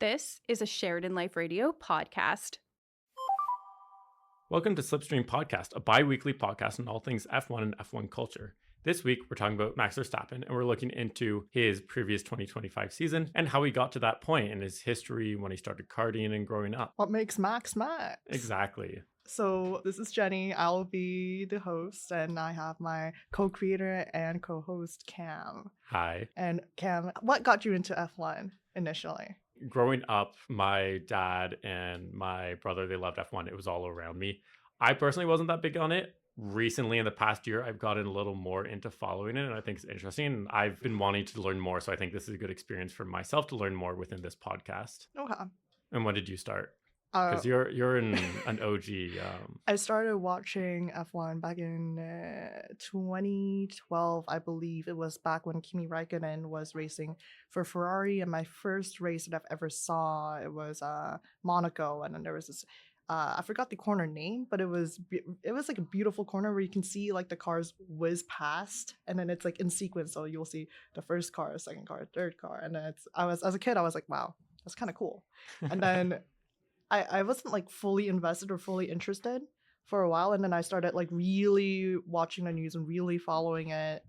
This is a Sheridanlife Radio podcast. Welcome to Slipstream Podcast, a bi-weekly podcast on all things F1 and F1 culture. This week, we're talking about Max Verstappen, and we're looking into his previous 2025 season and how he got to that point in his history when he started karting and growing up. What makes Max Max? Exactly. So this is Jenny. I'll be the host, and I have my co-creator and co-host, Cam. Hi. And Cam, what got you into F1 initially? Growing up, my dad and my brother, they loved F1. It was all around me. I personally wasn't that big on it. Recently, in the past year, I've gotten a little more into following it, and I think it's interesting. And I've been wanting to learn more, so I think this is a good experience for myself to learn more within this podcast. Okay. And when did you start? Because you're an OG. I started watching F1 back in 2012, I believe. It was back when Kimi Räikkönen was racing for Ferrari, and my first race that I've ever saw, it was Monaco, and then there was this I forgot the corner name, but it was like a beautiful corner where you can see like the cars whiz past, and then it's like in sequence, so you'll see the first car, second car, third car, and then as a kid I was like, wow, that's kind of cool. And then I wasn't like fully invested or fully interested for a while, and then I started like really watching the news and really following it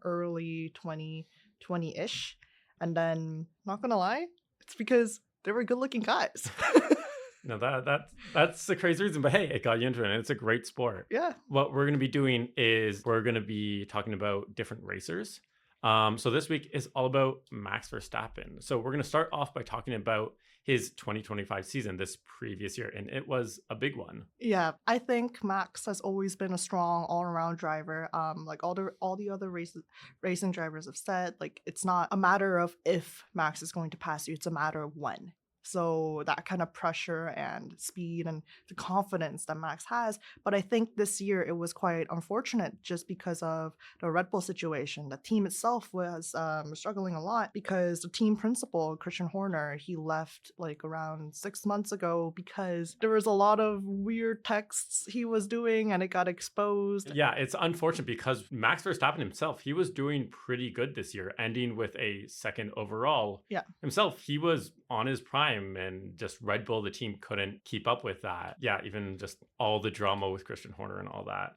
early 2020-ish. And then, not gonna lie, it's because they were good looking guys. No, that's the crazy reason, but hey, it got you into it, and it's a great sport. Yeah. What we're going to be doing is we're going to be talking about different racers. So this week is all about Max Verstappen. So we're going to start off by talking about his 2025 season this previous year, and it was a big one. Yeah, I think Max has always been a strong all-around driver. Like all the other racing drivers have said, like it's not a matter of if Max is going to pass you, it's a matter of when. So that kind of pressure and speed and the confidence that Max has. But I think this year it was quite unfortunate just because of the Red Bull situation. The team itself was struggling a lot because the team principal, Christian Horner, he left like around 6 months ago because there was a lot of weird texts he was doing and it got exposed. Yeah, it's unfortunate because Max Verstappen himself, he was doing pretty good this year, ending with a second overall. Yeah. Himself, he was on his prime, and just Red Bull, the team couldn't keep up with that. Yeah, even just all the drama with Christian Horner and all that.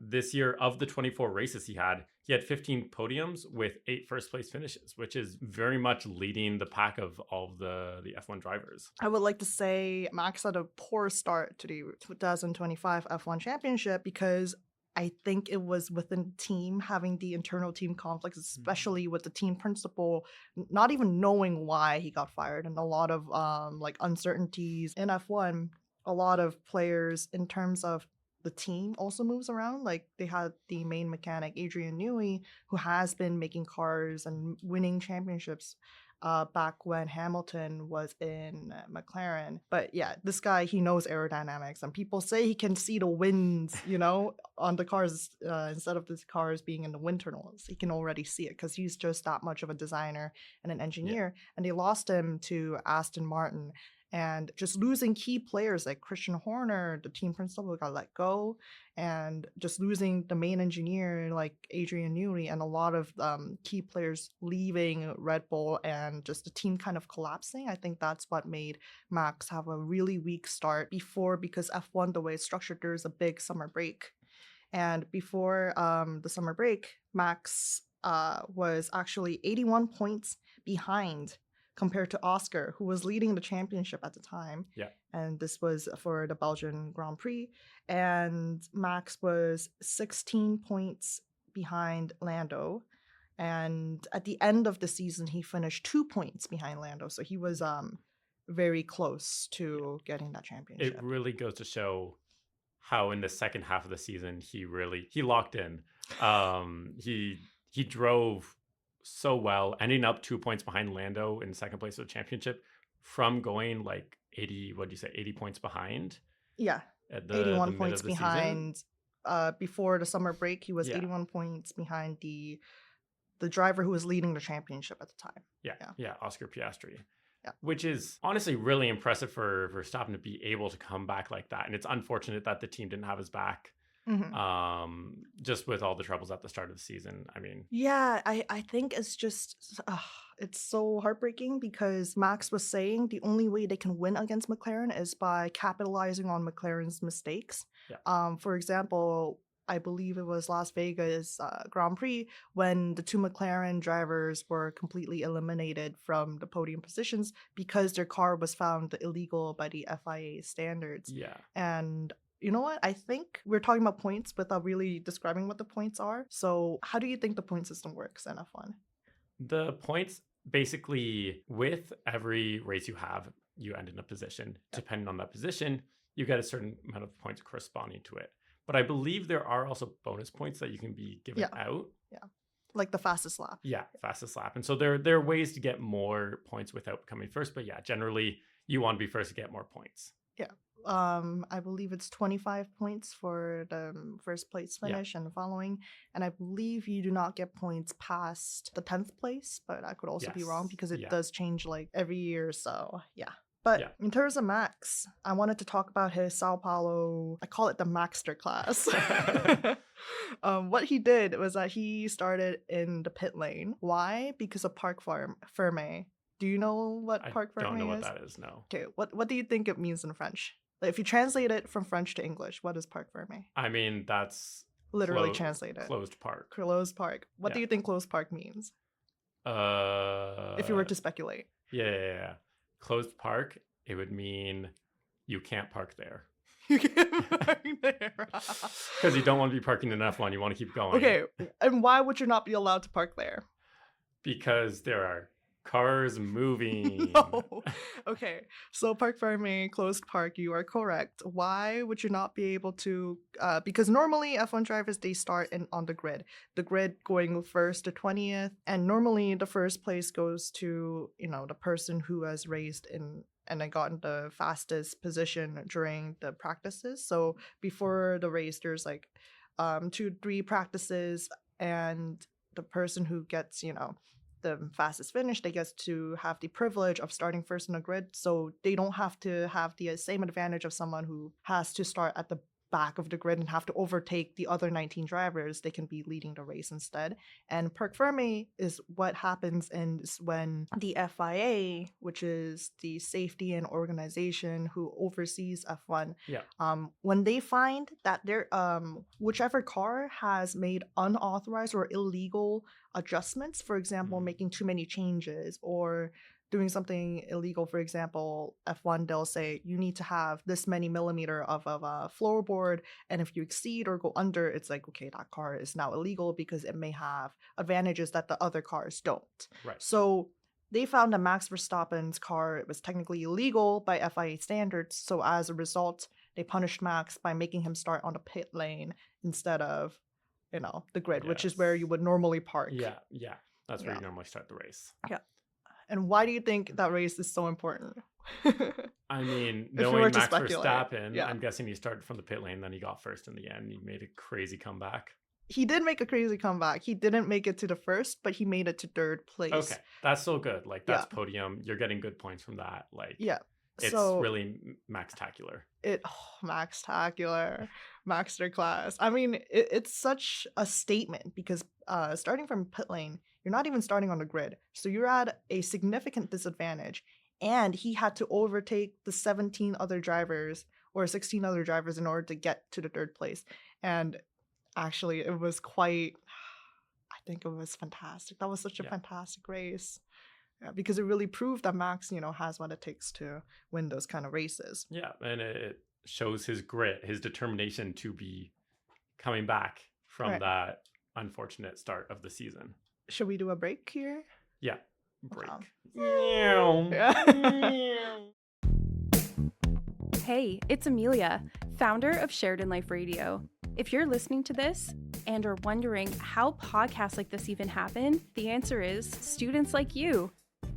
This year of the 24 races he had 15 podiums with 8 first place finishes, which is very much leading the pack of all of the F1 drivers. I would like to say Max had a poor start to the 2025 F1 championship because I think it was within the team having the internal team conflicts, especially with the team principal not even knowing why he got fired, and a lot of like uncertainties in F1. A lot of players in terms of the team also moves around. Like they had the main mechanic Adrian Newey, who has been making cars and winning championships back when Hamilton was in McLaren. But yeah, this guy, he knows aerodynamics, and people say he can see the winds, on the cars instead of the cars being in the wind tunnels. He can already see it because he's just that much of a designer and an engineer. Yeah. And they lost him to Aston Martin. And just losing key players like Christian Horner, the team principal, got let go, and just losing the main engineer like Adrian Newey, and a lot of key players leaving Red Bull, and just the team kind of collapsing. I think that's what made Max have a really weak start because F1, the way it's structured, there's a big summer break. And before the summer break, Max was actually 81 points behind compared to Oscar, who was leading the championship at the time. Yeah. And this was for the Belgian Grand Prix. And Max was 16 points behind Lando. And at the end of the season, he finished 2 points behind Lando. So he was very close to getting that championship. It really goes to show how in the second half of the season, he locked in. He drove so well, ending up 2 points behind Lando in second place of the championship from going like 80 points behind. Yeah, at 81 points behind. Before the summer break, he was 81 points behind the driver who was leading the championship at the time. Yeah, Oscar Piastri. Yeah. Which is honestly really impressive for Verstappen to be able to come back like that. And it's unfortunate that the team didn't have his back just with all the troubles at the start of the season. I mean, Yeah, I think it's just it's so heartbreaking because Max was saying the only way they can win against McLaren is by capitalizing on McLaren's mistakes. Yeah. For example, I believe it was Las Vegas Grand Prix when the two McLaren drivers were completely eliminated from the podium positions because their car was found illegal by the FIA standards. yeah. And you know what? I think we're talking about points without really describing what the points are. So, how do you think the point system works in F1? The points basically, with every race you have, you end in a position. Depending on that position, you get a certain amount of points corresponding to it. But I believe there are also bonus points that you can be given out. Yeah. Like the fastest lap. Yeah, fastest lap. And so there are ways to get more points without coming first. But yeah, generally you want to be first to get more points. Yeah. I believe it's 25 points for the first place finish and the following. And I believe you do not get points past the 10th place, but I could also be wrong because it does change like every year. So yeah. But in terms of Max, I wanted to talk about his Sao Paulo, I call it the Maxter class. What he did was that he started in the pit lane. Why? Because of Parc Ferme. Do you know what Parc Ferme is? I don't know what that is, no. Okay, what do you think it means in French? Like, if you translate it from French to English, what is Parc Ferme? I mean, that's literally translated. Closed park. Closed park. What do you think closed park means? If you were to speculate. Yeah. Closed park, it would mean you can't park there. You can't park there. Because you don't want to be parking in F1, you want to keep going. Okay, and why would you not be allowed to park there? Because there are cars moving. No. Okay, so Parc Ferme, closed park, you are correct. Why would you not be able to? Because normally F1 drivers, they start on the grid going first to 20th, and normally the first place goes to, the person who has raced and then gotten the fastest position during the practices. So before the race, there's like 2-3 practices, and the person who gets, the fastest finish, they get to have the privilege of starting first in the grid, so they don't have to have the same advantage of someone who has to start at the back of the grid and have to overtake the other 19 drivers. They can be leading the race instead. And Parc Ferme is what happens when the FIA, which is the safety and organization who oversees F1, when they find that their whichever car has made unauthorized or illegal adjustments, for example, making too many changes or doing something illegal. For example, F1, they'll say you need to have this many millimeter of a floorboard, and if you exceed or go under, it's like, okay, that car is now illegal because it may have advantages that the other cars don't. Right. So they found that Max Verstappen's car was technically illegal by FIA standards, so as a result, they punished Max by making him start on the pit lane instead of, the grid, which is where you would normally park. Yeah. That's where you normally start the race. Yeah. And why do you think that race is so important? I mean, knowing Max Verstappen, I'm guessing he started from the pit lane, then he got first in the end. He made a crazy comeback. He did make a crazy comeback. He didn't make it to the first, but he made it to third place. Okay, that's still good. Like, that's podium. You're getting good points from that. Like, it's really Max-tacular. Max-tacular. Maxterclass. I mean, it's such a statement because starting from pit lane, you're not even starting on the grid. So you're at a significant disadvantage. And he had to overtake the 17 other drivers or 16 other drivers in order to get to the third place. And actually, it was I think it was fantastic. That was such a fantastic race. Because it really proved that Max, has what it takes to win those kind of races. Yeah, and it shows his grit, his determination to be coming back from that unfortunate start of the season. Should we do a break here? Yeah, break. Hey, it's Amelia, founder of Sheridanlife Radio. If you're listening to this and are wondering how podcasts like this even happen, the answer is students like you.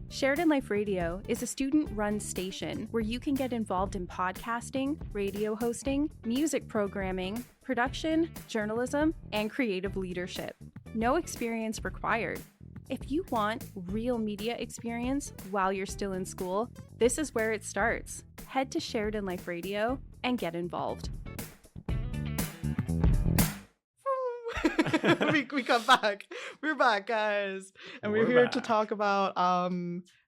Sheridanlife Radio is a student-run station where you can get involved in podcasting, radio hosting, music programming, production, journalism, and creative leadership. No experience required. If you want real media experience while you're still in school, this is where it starts. Head to Sheridanlife Radio and get involved. we come back. We're back, guys. And we're We're here to back. talk about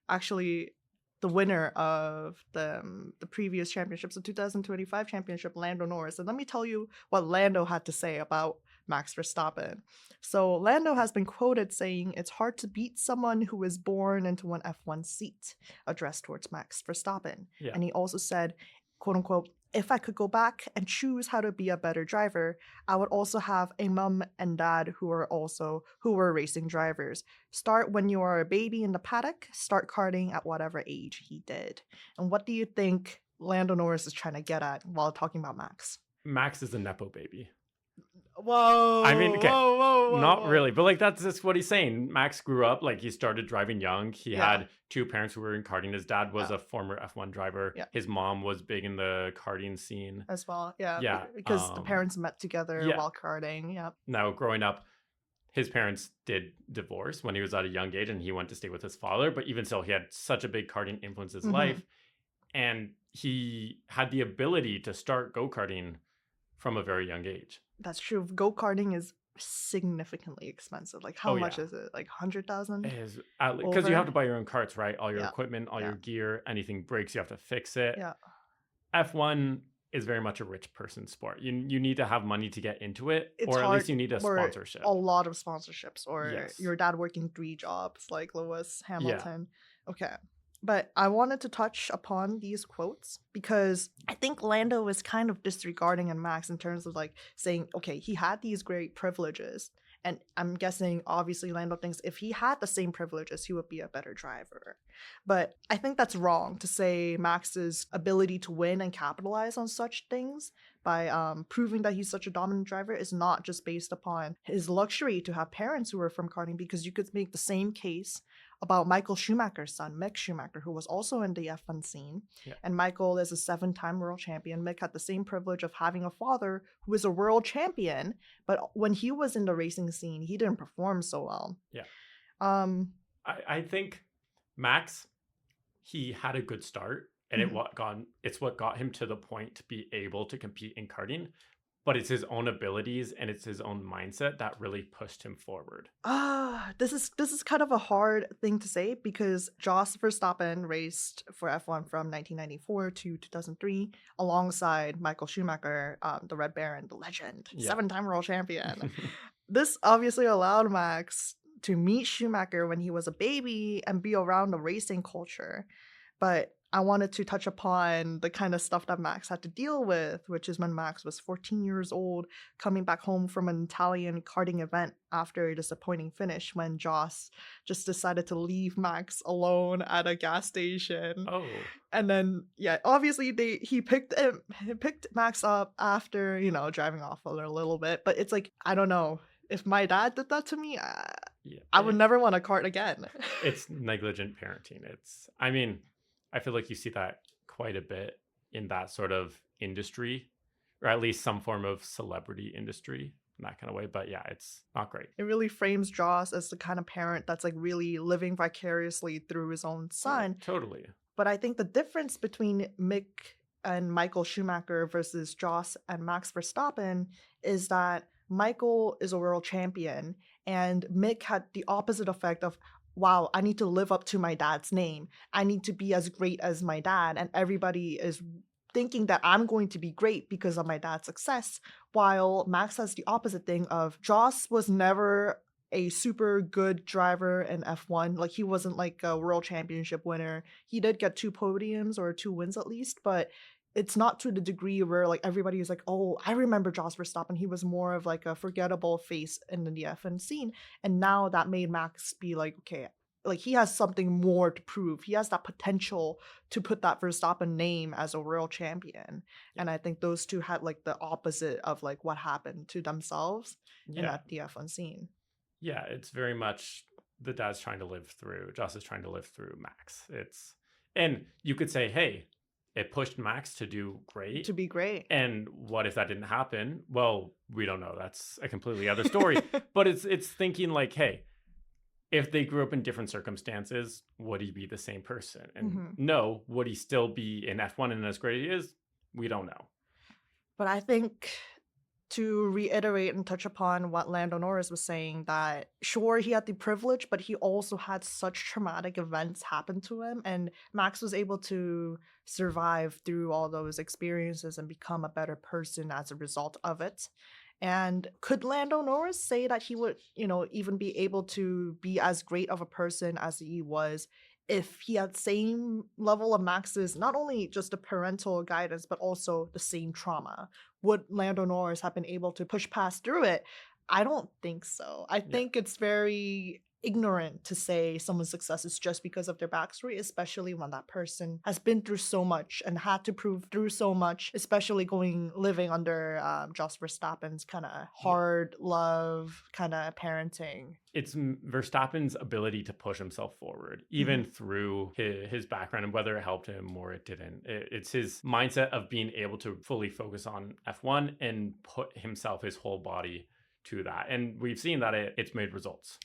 actually the winner of the previous championships, the 2025 championship, Lando Norris. And let me tell you what Lando had to say about Max Verstappen. So Lando has been quoted saying, "It's hard to beat someone who was born into an F1 seat," addressed towards Max Verstappen. Yeah. And he also said, quote unquote, "If I could go back and choose how to be a better driver, I would also have a mom and dad who were racing drivers. Start when you are a baby in the paddock, start karting at whatever age," he did. And what do you think Lando Norris is trying to get at while talking about Max? Max is a Nepo baby. Whoa. I mean, okay, whoa, not really, but like that's just what he's saying. Max grew up, like he started driving young. He Yeah. had two parents who were in karting. His dad was Yeah. a former F1 driver. Yeah. His mom was big in the karting scene. As well, yeah. Yeah, Because the parents met together yeah. while karting, yeah. Now, growing up, his parents did divorce when he was at a young age and he went to stay with his father. But even so, he had such a big karting influence in his Mhm. life. And he had the ability to start go-karting from a very young age. That's true. Go-karting is significantly expensive. Like, how Oh, much yeah. is it? Like 100,000? Because you have to buy your own carts, right? All your Yeah. equipment, all Yeah. your gear, anything breaks, you have to fix it. Yeah. F1 is very much a rich person sport. You need to have money to get into it, It's or at hard, least you need a or sponsorship. a lot of sponsorships, or Yes. your dad working 3 jobs like Lewis Hamilton. Okay. But I wanted to touch upon these quotes because I think Lando was kind of disregarding in Max in terms of like saying, okay, he had these great privileges. And I'm guessing, obviously, Lando thinks if he had the same privileges, he would be a better driver. But I think that's wrong to say Max's ability to win and capitalize on such things by proving that he's such a dominant driver is not just based upon his luxury to have parents who are from karting, because you could make the same case about Michael Schumacher's son, Mick Schumacher, who was also in the F1 scene. Yeah. And Michael is a 7-time world champion. Mick had the same privilege of having a father who is a world champion, but when he was in the racing scene, he didn't perform so well. Yeah. I think Max, he had a good start, and it's what got him to the point to be able to compete in karting. But it's his own abilities and it's his own mindset that really pushed him forward. This is kind of a hard thing to say because Jos Verstappen raced for F1 from 1994 to 2003 alongside Michael Schumacher, the Red Baron, the legend, 7-time world champion. This obviously allowed Max to meet Schumacher when he was a baby and be around the racing culture. But I wanted to touch upon the kind of stuff that Max had to deal with, which is when Max was 14 years old, coming back home from an Italian karting event after a disappointing finish when Jos just decided to leave Max alone at a gas station. Oh. And then, yeah, obviously he picked Max up after, driving off a little bit. But it's like, I don't know. If my dad did that to me, I would never want to kart again. It's negligent parenting. I feel like you see that quite a bit in that sort of industry, or at least some form of celebrity industry in that kind of way. But yeah, it's not great. It really frames Jos as the kind of parent that's like really living vicariously through his own son. Totally. But I think the difference between Mick and Michael Schumacher versus Jos and Max Verstappen is that Michael is a world champion and Mick had the opposite effect of, wow, I need to live up to my dad's name. I need to be as great as my dad. And everybody is thinking that I'm going to be great because of my dad's success. While Max has the opposite thing of Jos was never a super good driver in F1. Like he wasn't like a world championship winner. He did get 2 podiums or 2 wins at least, but it's not to the degree where like everybody is like, oh, I remember Jos Verstappen. He was more of like a forgettable face in the F1 scene. And now that made Max be like, okay, like he has something more to prove. He has that potential to put that Verstappen name as a world champion. And I think those two had like the opposite of like what happened to themselves in that F1 scene. Yeah, it's very much the dad's trying to live through. Jos is trying to live through Max. And you could say, hey, it pushed Max to do great. To be great. And what if that didn't happen? Well, we don't know. That's a completely other story. But it's thinking like, hey, if they grew up in different circumstances, would he be the same person? And no, would he still be in F1 and as great as he is? We don't know. But I think to reiterate and touch upon what Lando Norris was saying, that sure, he had the privilege, but he also had such traumatic events happen to him. And Max was able to survive through all those experiences and become a better person as a result of it. And could Lando Norris say that he would, even be able to be as great of a person as he was if he had same level of Max's, not only just the parental guidance, but also the same trauma? Would Lando Norris have been able to push past through it? I don't think so. I think it's very ignorant to say someone's success is just because of their backstory, especially when that person has been through so much and had to prove through so much, especially living under Jos Verstappen's kind of hard love kind of parenting. It's Verstappen's ability to push himself forward, even through his background, and whether it helped him or it didn't. It's his mindset of being able to fully focus on F1 and put himself, his whole body to that. And we've seen that it's made results.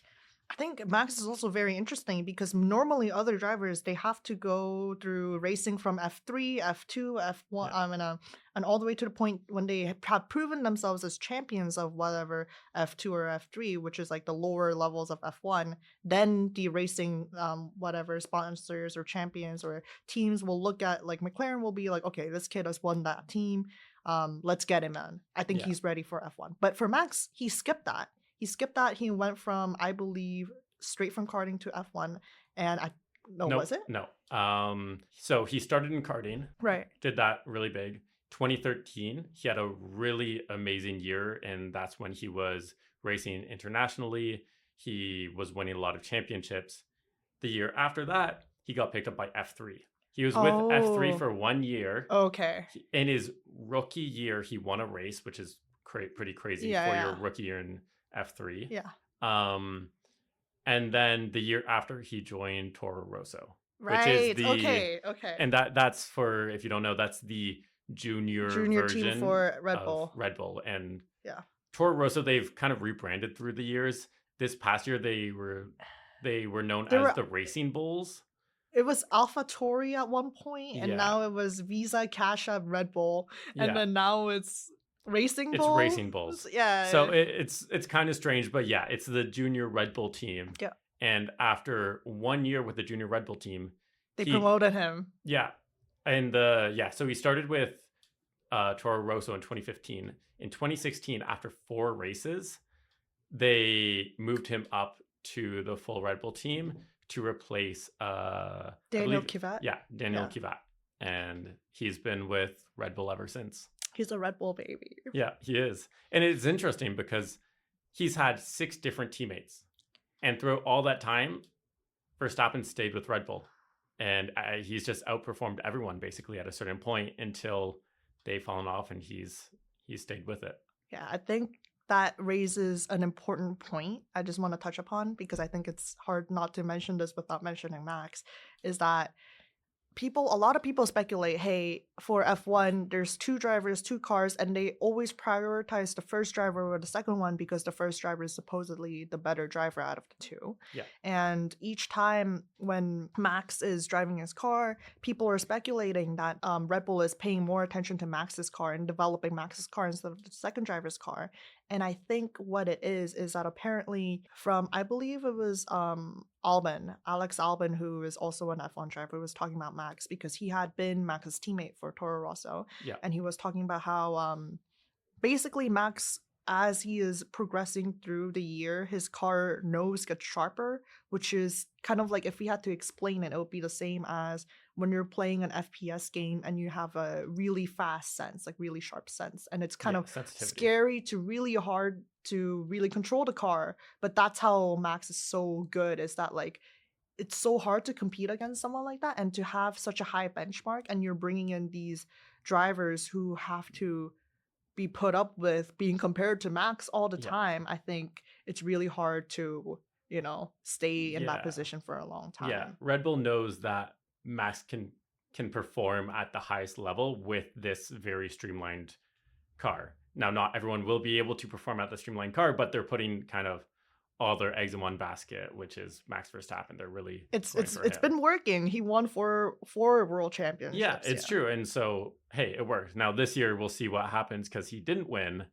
I think Max is also very interesting because normally other drivers, they have to go through racing from F3, F2, F1, and all the way to the point when they have proven themselves as champions of whatever F2 or F3, which is like the lower levels of F1. Then the racing, whatever sponsors or champions or teams will look at, like McLaren will be like, okay, this kid has won that team. Let's get him in. I think he's ready for F1. But for Max, he skipped that. He went from, I believe, straight from karting to F1. And was it? No. So he started in karting. Right. Did that really big. 2013, he had a really amazing year. And that's when he was racing internationally. He was winning a lot of championships. The year after that, he got picked up by F3. He was with F3 for 1 year. Okay. In his rookie year, he won a race, which is pretty crazy for your rookie year in F3. Yeah. And then the year after, he joined Toro Rosso. Right. Which is okay. And that's for, if you don't know, that's the junior version team for Red Bull. And Toro Rosso, they've kind of rebranded through the years. This past year, they were known as the Racing Bulls. It was AlphaTauri at one point, and now it was Visa Cash App Red Bull, and then now it's Racing Bulls. It's Racing Bulls. Yeah. So it's kind of strange, but it's the junior Red Bull team. Yeah. And after 1 year with the junior Red Bull team, they promoted him. Yeah. And so he started with Toro Rosso in 2015. In 2016, after 4 races, they moved him up to the full Red Bull team to replace Daniel Kvyat. Yeah, Daniel Kvyat. And he's been with Red Bull ever since. He's a Red Bull baby. Yeah, he is. And it's interesting because he's had 6 different teammates. And through all that time, Verstappen stayed with Red Bull. And he's just outperformed everyone basically at a certain point until they've fallen off, and he's stayed with it. Yeah, I think that raises an important point I just want to touch upon, because I think it's hard not to mention this without mentioning Max, is that a lot of people speculate, hey, for F1, there's 2 drivers, 2 cars, and they always prioritize the first driver over the second one because the first driver is supposedly the better driver out of the 2. Yeah. And each time when Max is driving his car, people are speculating that Red Bull is paying more attention to Max's car and developing Max's car instead of the second driver's car. And I think what it is that apparently from, I believe it was Alex Albon, who is also an F1 driver, was talking about Max because he had been Max's teammate for Toro Rosso. Yeah. And he was talking about how basically Max, as he is progressing through the year, his car nose gets sharper, which is kind of like, if we had to explain it, it would be the same as when you're playing an FPS game and you have a really fast sense, like really sharp sense. And it's kind of scary to really hard to really control the car. But that's how Max is so good, is that like, it's so hard to compete against someone like that and to have such a high benchmark, and you're bringing in these drivers who have to be put up with being compared to Max all the time. I think it's really hard to, stay in that position for a long time. Yeah, Red Bull knows that Max can perform at the highest level with this very streamlined car. Now, not everyone will be able to perform at the streamlined car, but they're putting kind of all their eggs in one basket, which is Max Verstappen. They're really it's been working. He won four world championships. Yeah, it's true. And so, hey, it worked. Now this year we'll see what happens, because he didn't win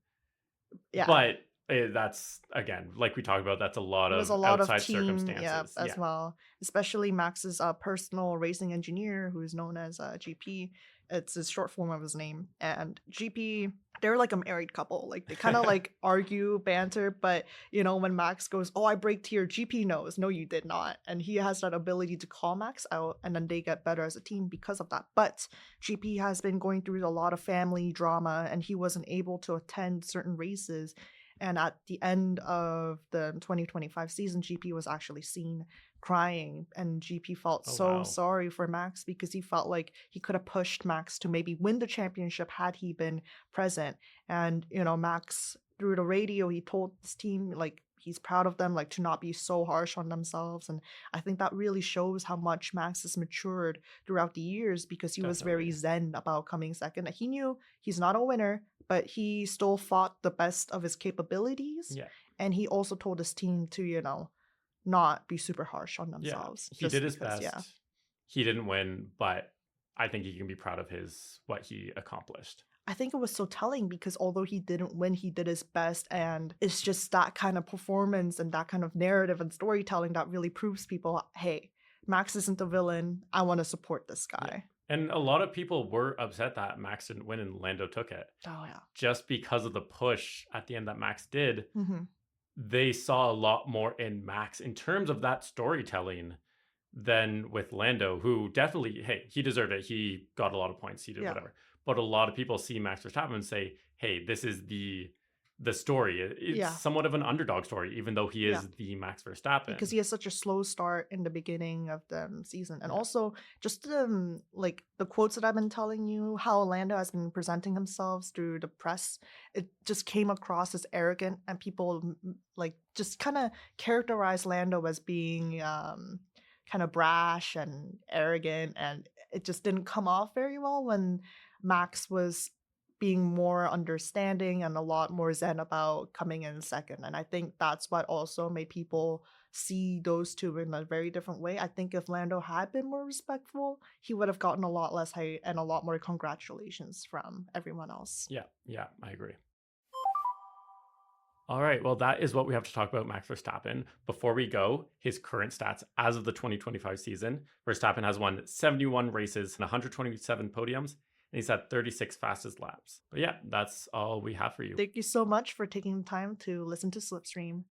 Yeah. But that's, again, like we talked about, that's a lot It was of a lot of outside team, yeah, circumstances. as well. Especially Max's personal racing engineer, who's known as GP. It's his short form of his name. And GP, they're like a married couple. Like they kind of like argue, banter, but when Max goes, "Oh, I braked here," GP knows, "No, you did not," and he has that ability to call Max out, and then they get better as a team because of that. But GP has been going through a lot of family drama, and he wasn't able to attend certain races. And at the end of the 2025 season, GP was actually seen crying, and GP felt Oh, so wow. sorry for Max because he felt like he could have pushed Max to maybe win the championship had he been present. And, Max, through the radio, he told his team, like, he's proud of them, like, to not be so harsh on themselves. And I think that really shows how much Max has matured throughout the years because he was very Definitely. zen about coming second. He knew he's not a winner, but he still fought the best of his capabilities. Yeah. And he also told his team to, not be super harsh on Yeah. themselves. He did his because, best. He didn't win, but I think he can be proud of what he accomplished. I think it was so telling because although he didn't win, he did his best. And it's just that kind of performance and that kind of narrative and storytelling that really proves people, hey, Max isn't the villain. I want to support this guy. Yeah. And a lot of people were upset that Max didn't win and Lando took it. Oh, yeah. Just because of the push at the end that Max did, Mm-hmm. they saw a lot more in Max in terms of that storytelling than with Lando, who definitely, hey, he deserved it. He got a lot of points. He did Yeah. whatever. But a lot of people see Max Verstappen and say, hey, this is the story. It's Yeah. somewhat of an underdog story, even though he is Yeah. the Max Verstappen. Because he has such a slow start in the beginning of the season. And Yeah. also just like the quotes that I've been telling you, how Lando has been presenting himself through the press, it just came across as arrogant, and people like just kind of characterize Lando as being kind of brash and arrogant, and it just didn't come off very well when Max was being more understanding and a lot more zen about coming in second. And I think that's what also made people see those two in a very different way. I think if Lando had been more respectful, he would have gotten a lot less hate and a lot more congratulations from everyone else. Yeah, I agree. All right, well, that is what we have to talk about Max Verstappen. Before we go, his current stats as of the 2025 season: Verstappen has won 71 races and 127 podiums, and he's had 36 fastest laps. But yeah, that's all we have for you. Thank you so much for taking the time to listen to Slipstream.